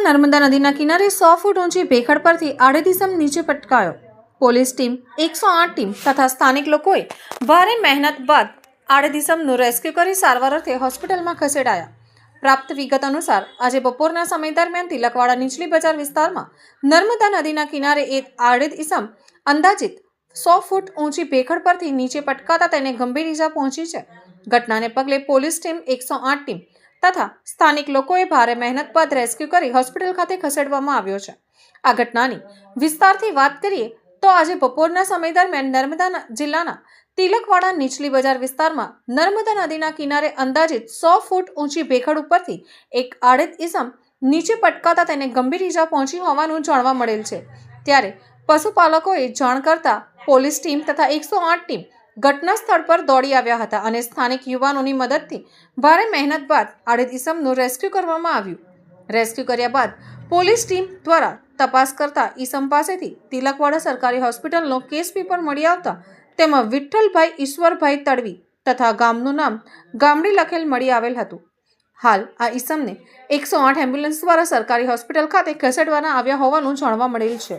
નર્મદા નદીના કિનારે 100 ફૂટ ઊંચી ભેખડ પરથી આડેદિસમ નીચે પટકાયો. પોલીસ ટીમ, 108 ટીમ તથા સ્થાનિક લોકોએ ભારે મહેનત બાદ આડેદિસમનું રેસ્ક્યુ કરી સારવાર અર્થે હોસ્પિટલમાં ખસેડાયા. પ્રાપ્ત વિગત અનુસાર આજે બપોરના સમય દરમિયાન તિલકવાડા નીચલી બજાર વિસ્તારમાં નર્મદા નદીના કિનારે એક આડેદિસમ અંદાજિત 100 ફૂટ ઊંચી ભેખડ પરથી નીચે પટકાતા તેને ગંભીર ઈજા પહોંચી છે. ઘટનાને પગલે પોલીસ ટીમ, 108 ટીમ તથા સ્થાનિક લોકોએ ભારે મહેનત બાદ રેસ્ક્યુ કરી હોસ્પિટલ ખાતે ખસેડવામાં આવ્યો છે. આ ઘટનાની વિસ્તારથી વાત કરીએ તો આજે બપોરના સમય દરમિયાન નર્મદા જિલ્લાના તિલકવાડા નીચલી બજાર વિસ્તારમાં નર્મદા નદીના કિનારે અંદાજિત 100 ફૂટ ઊંચી ભેખડ ઉપરથી એક આડેદિસમ નીચે પટકાતા તેને ગંભીર ઈજા પહોંચી હોવાનું જાણવા મળેલ છે. ત્યારે પશુપાલકોએ જાણ કરતા પોલીસ ટીમ તથા 108 ટીમ ઘટના સ્થળ પર દોડી આવ્યા હતા અને સ્થાનિક યુવાનોની મદદથી ભારે મહેનત બાદ આડેદિસમનું રેસ્ક્યુ કરવામાં આવ્યું. રેસ્ક્યુ કર્યા બાદ પોલીસ ટીમ દ્વારા તપાસ કરતા ઈસમ પાસેથી તિલકવાડા સરકારી હોસ્પિટલનો કેસ પેપર મળી આવતા તેમાં વિઠ્ઠલભાઈ ઈશ્વરભાઈ તડવી તથા ગામનું નામ ગામડી લખેલ મળી આવેલ હતું. હાલ આ ઈસમને 108 એમ્બ્યુલન્સ દ્વારા સરકારી હોસ્પિટલ ખાતે ખસેડવામાં આવ્યા હોવાનું જાણવા મળેલ છે.